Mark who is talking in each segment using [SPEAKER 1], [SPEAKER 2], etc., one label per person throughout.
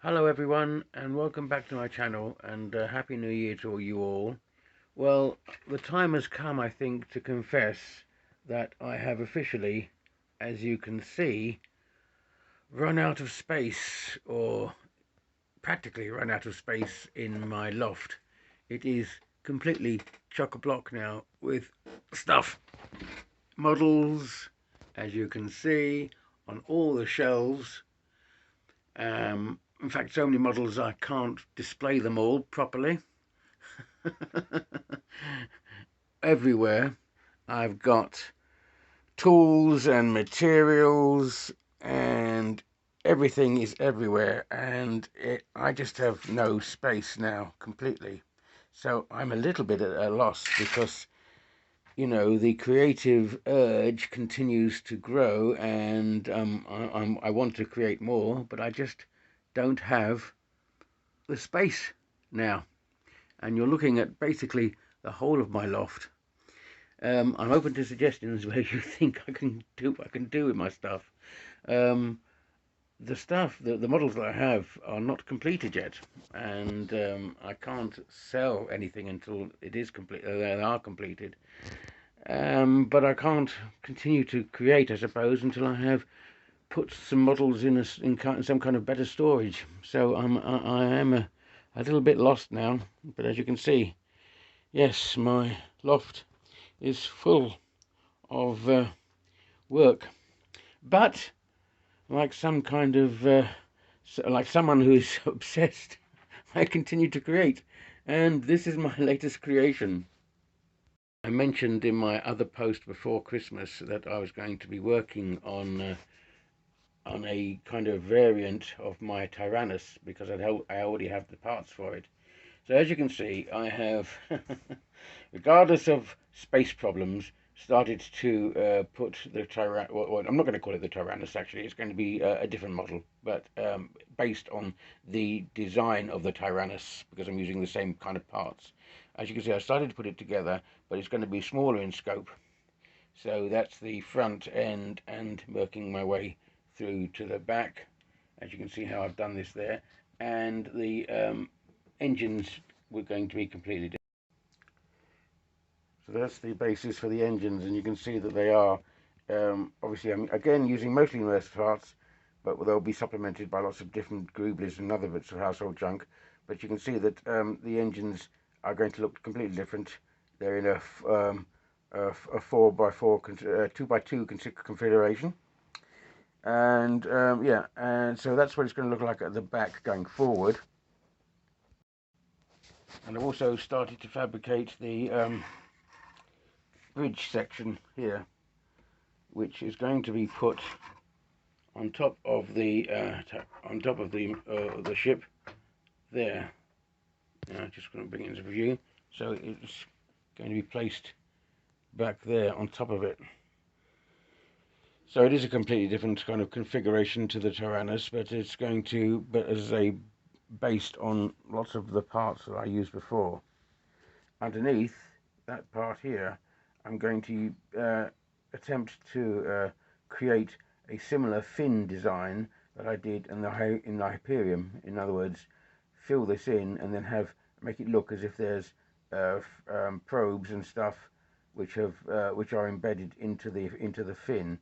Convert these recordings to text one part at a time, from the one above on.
[SPEAKER 1] Hello everyone, and welcome back to my channel, and Happy New Year to you all. Well, the time has come, I think, to confess that I have officially, as you can see, run out of space, or practically run out of space in my loft. It is completely chock-a-block now with stuff, models, as you can see, on all the shelves. In fact, so many models I can't display them all properly. Everywhere I've got tools and materials, and everything is everywhere, and I just have no space now completely. So I'm a little bit at a loss because, you know, the creative urge continues to grow, and I want to create more, but I just don't have the space now. And you're looking at basically the whole of my loft. I'm open to suggestions where you think I can do with my stuff. Um, the models that I have are not completed yet, and I can't sell anything until it is complete. They are completed. But I can't continue to create, I suppose, until I have put some models in some kind of better storage. So I am a little bit lost now. But as you can see, yes, my loft is full of work. But like some kind of like someone who is obsessed, I continue to create, and this is my latest creation. I mentioned in my other post before Christmas that I was going to be working on a kind of variant of my Tyrannus because I already have the parts for it. So as you can see, I have, regardless of space problems, started to put the Tyrannus. Well, I'm not going to call it the Tyrannus. Actually, it's going to be a different model, but based on the design of the Tyrannus, because I'm using the same kind of parts. As you can see, I started to put it together, but it's going to be smaller in scope. So that's the front end, and working my way through to the back. As you can see how I've done this there, and the engines were going to be completely different. So that's the basis for the engines, and you can see that they are obviously, I'm again using mostly immersed parts, but they'll be supplemented by lots of different grooblies and other bits of household junk. But you can see that the engines are going to look completely different. They're in a 4x4 2x2 configuration, and yeah, and so that's what it's going to look like at the back going forward. And I've also started to fabricate the bridge section here, which is going to be put on top of the ship there. Now, just going to bring it into view. So it's going to be placed back there on top of it. So it is a completely different kind of configuration to the Tyrannus, but it's going to, but as a based on lots of the parts that I used before. Underneath that part here, I'm going to attempt to create a similar fin design that I did in the Imperium. In other words, fill this in and then make it look as if there's probes and stuff which are embedded into the fin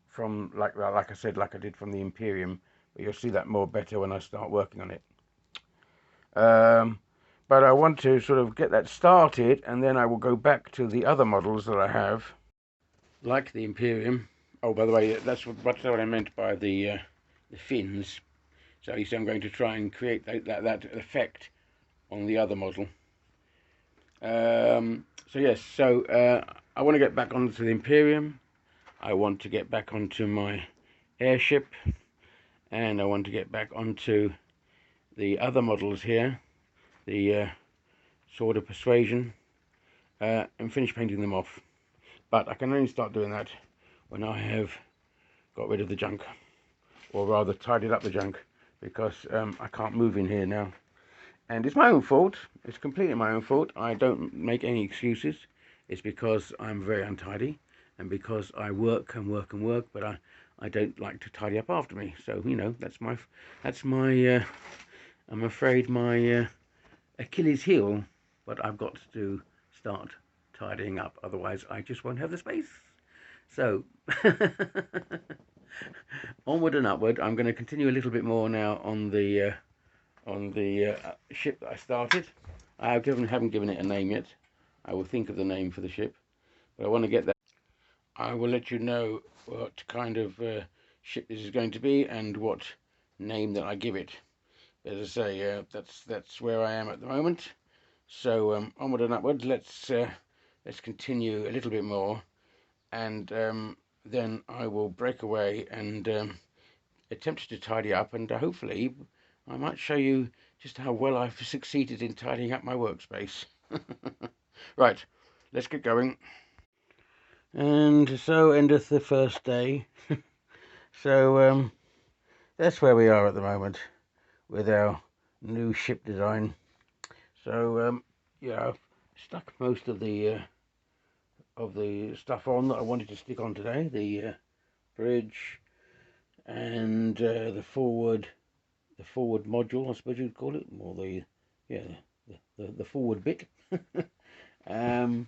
[SPEAKER 1] from like I said, like I did from the Imperium. But you'll see that more better when I start working on it. But I want to sort of get that started, and then I will go back to the other models that I have, like the Imperium. Oh, by the way, that's what I meant by the fins. So you see, I'm going to try and create that effect on the other model. So yes, so I want to get back onto the Imperium. I want to get back onto my airship, and I want to get back onto the other models here, the Sword of Persuasion, and finish painting them off. But I can only start doing that when I have got rid of the junk, or rather tidied up the junk, because I can't move in here now. And it's my own fault. It's completely my own fault. I don't make any excuses. It's because I'm very untidy, and because I work and work and work, but I don't like to tidy up after me. So you know, that's my I'm afraid my Achilles heel. But I've got to start tidying up, otherwise I just won't have the space. So onward and upward. I'm going to continue a little bit more now on the ship that I started. Haven't given it a name yet. I will think of the name for the ship, but I want to get that. I will let you know what kind of ship this is going to be and what name that I give it. As I say, that's where I am at the moment. So onward and upward. Let's continue a little bit more, and then I will break away and attempt to tidy up, and hopefully I might show you just how well I've succeeded in tidying up my workspace. Right, let's get going. And so endeth the first day. So that's where we are at the moment with our new ship design. So yeah, I've stuck most of the stuff on that I wanted to stick on today. The bridge and the forward module, I suppose you'd call it, or the forward bit. And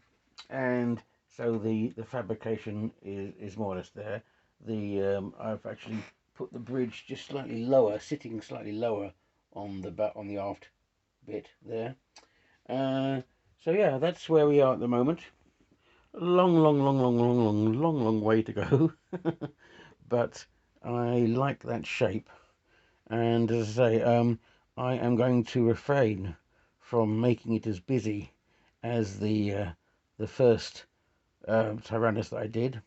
[SPEAKER 1] so the fabrication is more or less there. I've actually put the bridge just slightly lower, sitting slightly lower on the aft bit there. So yeah, that's where we are at the moment. Long way to go. But I like that shape, and as I say, I am going to refrain from making it as busy as the first Tyrannus that I did.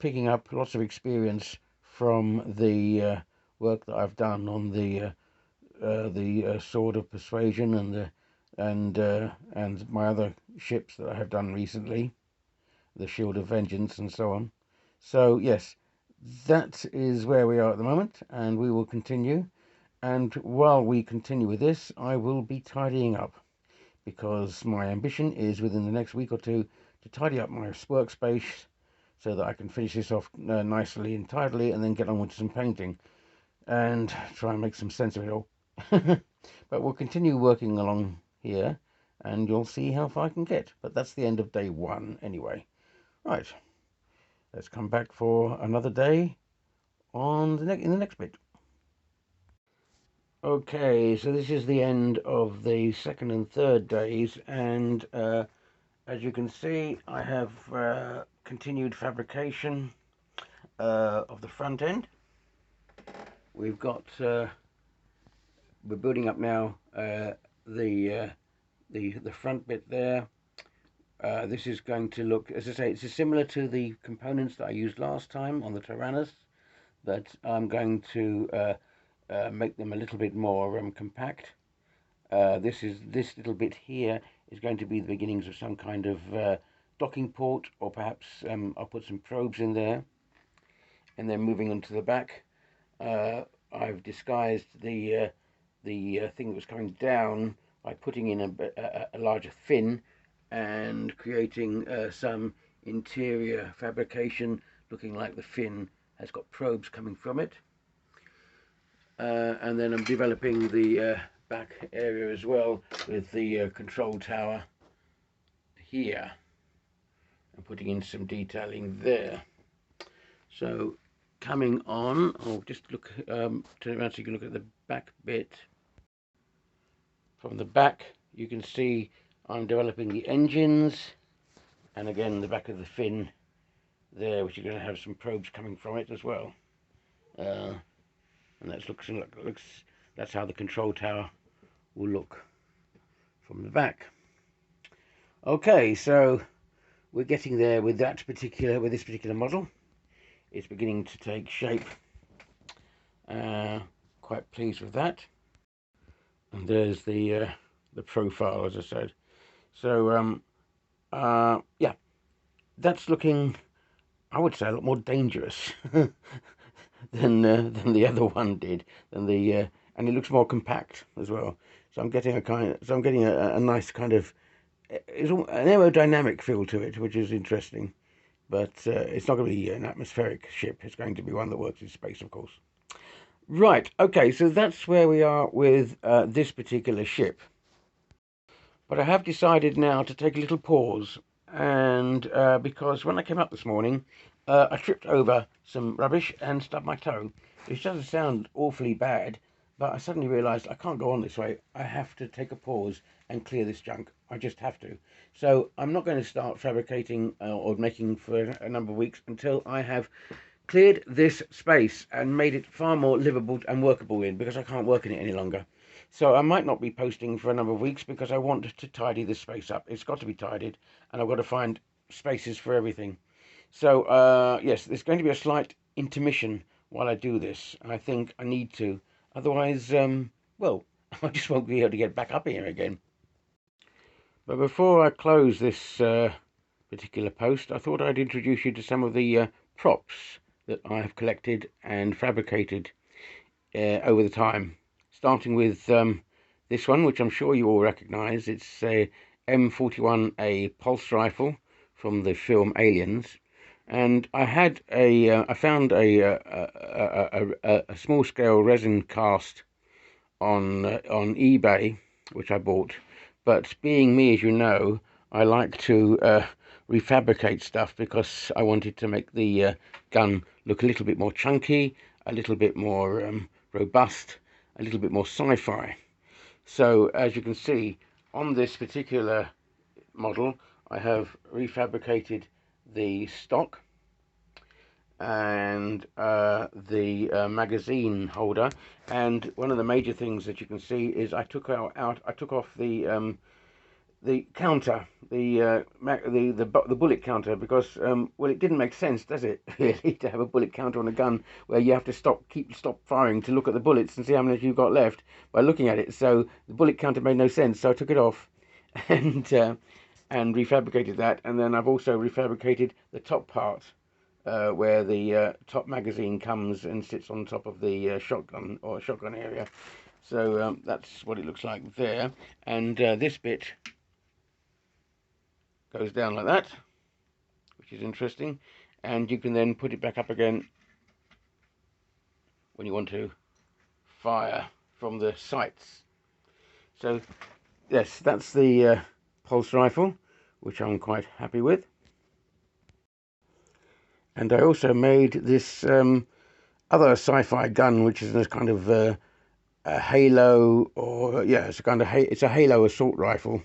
[SPEAKER 1] Picking up lots of experience from the work that I've done on the Sword of Persuasion and my other ships that I have done recently, the Shield of Vengeance and so on. So yes, that is where we are at the moment, and we will continue. And while we continue with this, I will be tidying up, because my ambition is within the next week or two to tidy up my workspace so that I can finish this off nicely and tidily, and then get on with some painting and try and make some sense of it all. But we'll continue working along here, and you'll see how far I can get. But that's the end of day one anyway. Right, let's come back for another day in the next bit. Okay, so this is the end of the second and third days, and as you can see, I have continued fabrication of the front end. We've got we're building up now the front bit there. This is going to look, as I say, it's similar to the components that I used last time on the Tyrannus, but I'm going to make them a little bit more compact. This little bit here is going to be the beginnings of some kind of docking port, or perhaps I'll put some probes in there. And then moving on to the back, I've disguised the thing that was coming down by putting in a larger fin and creating some interior fabrication looking like the fin has got probes coming from it. And then I'm developing the back area as well with the control tower here and putting in some detailing there. So coming on, I'll just look turn around so you can look at the back bit. From the back you can see I'm developing the engines, and again the back of the fin there, which are going to have some probes coming from it as well. And that's how the control tower will look from the back. Okay, so we're getting there with this particular model. It's beginning to take shape. Quite pleased with that. And there's the profile, as I said. So yeah, that's looking, I would say, a lot more dangerous than the other one did. And it looks more compact as well. So I'm getting a nice kind of, it's an aerodynamic feel to it, which is interesting. but it's not going to be an atmospheric ship. It's going to be one that works in space, of course. Right, okay, so that's where we are with this particular ship. But I have decided now to take a little pause, and because when I came up this morning, I tripped over some rubbish and stubbed my toe, which doesn't sound awfully bad, but I suddenly realised I can't go on this way. I have to take a pause and clear this junk. I just have to. So I'm not going to start fabricating or making for a number of weeks until I have cleared this space and made it far more livable and workable in, because I can't work in it any longer. So I might not be posting for a number of weeks because I want to tidy this space up. It's got to be tidied, and I've got to find spaces for everything. So yes, there's going to be a slight intermission while I do this. I think I need to. Otherwise, well, I just won't be able to get back up here again. But before I close this particular post, I thought I'd introduce you to some of the props that I have collected and fabricated over the time. Starting with this one, which I'm sure you all recognise. It's a M41A pulse rifle from the film Aliens, and I had I found a small scale resin cast on eBay, which I bought. But being me, as you know, I like to refabricate stuff because I wanted to make the gun look a little bit more chunky, a little bit more robust, a little bit more sci-fi. So as you can see on this particular model, I have refabricated the stock and the magazine holder. And one of the major things that you can see is I took off the counter, the bullet counter, because well, it didn't make sense, does it, really, to have a bullet counter on a gun where you have to stop firing to look at the bullets and see how many you've got left by looking at it. So the bullet counter made no sense, so I took it off and refabricated that. And then I've also refabricated the top part where the top magazine comes and sits on top of the shotgun area. So that's what it looks like there. And this bit goes down like that, which is interesting, and you can then put it back up again when you want to fire from the sights. So yes, that's the pulse rifle, which I'm quite happy with. And I also made this other sci-fi gun, which is this kind of a halo, or yeah, it's a halo assault rifle,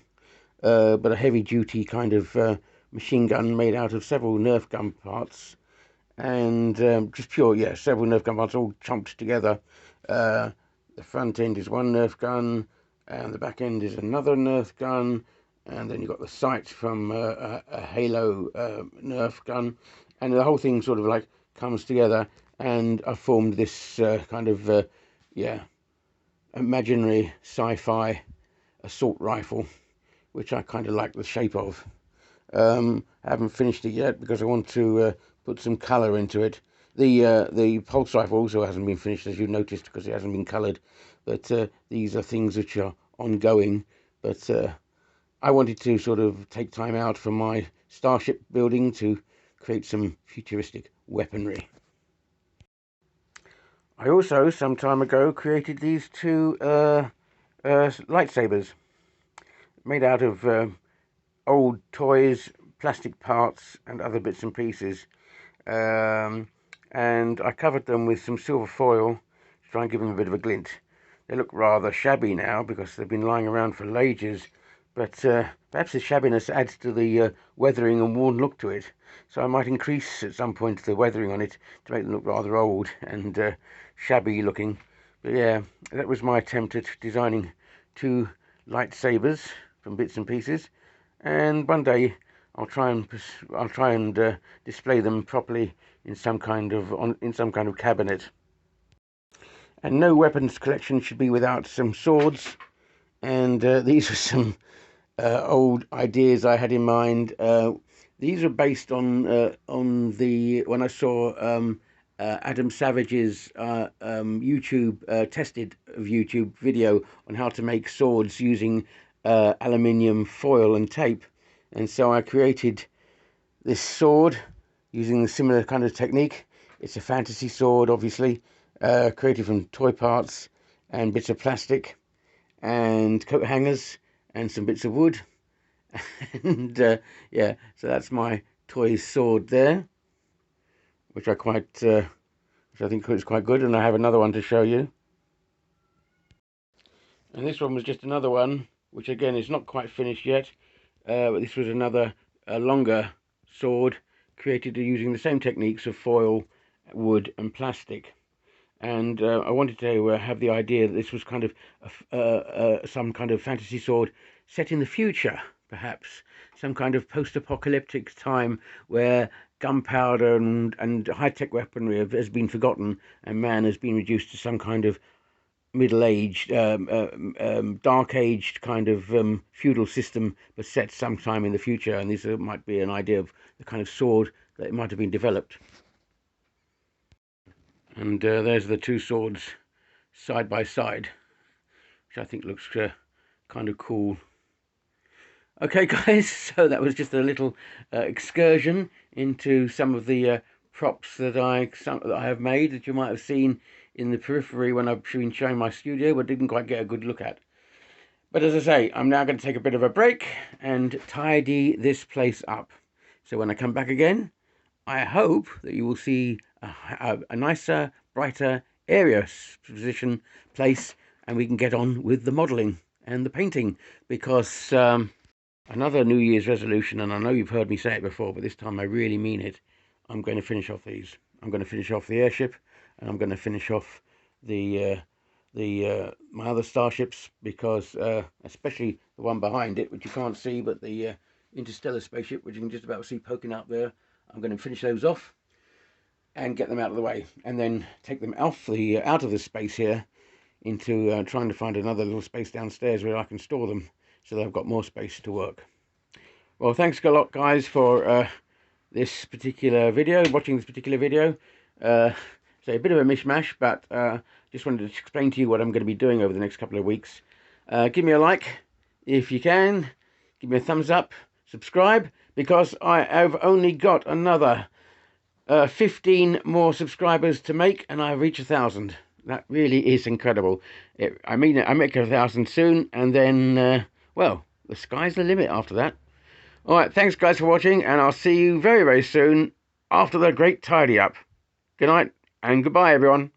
[SPEAKER 1] but a heavy-duty kind of machine gun made out of several Nerf gun parts, and just pure, yeah, several Nerf gun parts all chomped together. The front end is one Nerf gun, and the back end is another Nerf gun, and then you've got the sight from a Halo Nerf gun, and the whole thing sort of like comes together, and I formed this kind of, yeah, imaginary sci-fi assault rifle, which I kind of like the shape of. I haven't finished it yet because I want to put some colour into it. The pulse rifle also hasn't been finished, as you noticed, because it hasn't been coloured. But these are things which are ongoing. But I wanted to sort of take time out from my starship building to create some futuristic weaponry. I also, some time ago, created these two lightsabers made out of old toys, plastic parts, and other bits and pieces. And I covered them with some silver foil to try and give them a bit of a glint. They look rather shabby now because they've been lying around for ages, but perhaps the shabbiness adds to the weathering and worn look to it. So I might increase at some point the weathering on it to make them look rather old and shabby looking. But yeah, that was my attempt at designing two lightsabers from bits and pieces. And one day I'll try and display them properly in some kind of cabinet. And no weapons collection should be without some swords. And these are some old ideas I had in mind. These are based on when I saw Adam Savage's tested of YouTube video on how to make swords using aluminium foil and tape. And so I created this sword using a similar kind of technique. It's a fantasy sword, obviously, created from toy parts and bits of plastic and coat hangers and some bits of wood. And yeah, so that's my toy sword there, which I think is quite good. And I have another one to show you. And this one was just another one, which again is not quite finished yet. But this was another longer sword created using the same techniques of foil, wood, and plastic. And I wanted to have the idea that this was kind of some kind of fantasy sword set in the future, perhaps some kind of post-apocalyptic time where gunpowder and high-tech weaponry has been forgotten, and man has been reduced to some kind of middle-aged, dark-aged kind of feudal system, but set sometime in the future. And this might be an idea of the kind of sword that might have been developed. And there's the two swords side by side, which I think looks kind of cool. Okay, guys, so that was just a little excursion into some of the props that I have made that you might have seen in the periphery when I've been showing my studio, but didn't quite get a good look at. But as I say, I'm now going to take a bit of a break and tidy this place up. So when I come back again, I hope that you will see a nicer, brighter area position place, and we can get on with the modelling and the painting, because another New Year's resolution, and I know you've heard me say it before, but this time I really mean it. I'm going to finish off these. I'm going to finish off the airship, and I'm going to finish off my other starships, because especially the one behind it, which you can't see, but the interstellar spaceship, which you can just about see poking out there. I'm going to finish those off and get them out of the way, and then take them out of the space here into trying to find another little space downstairs where I can store them, so that I've got more space to work. Well, thanks a lot, guys, for this particular video, watching this particular video. So a bit of a mishmash, but just wanted to explain to you what I'm going to be doing over the next couple of weeks. Give me a like if you can. Give me a thumbs up. Subscribe, because I have only got another 15 more subscribers to make, and I've reached 1,000. That really is incredible. I mean, I make 1,000 soon, and then, well, the sky's the limit after that. All right, thanks, guys, for watching, and I'll see you very, very soon after the great tidy up. Good night, and goodbye, everyone.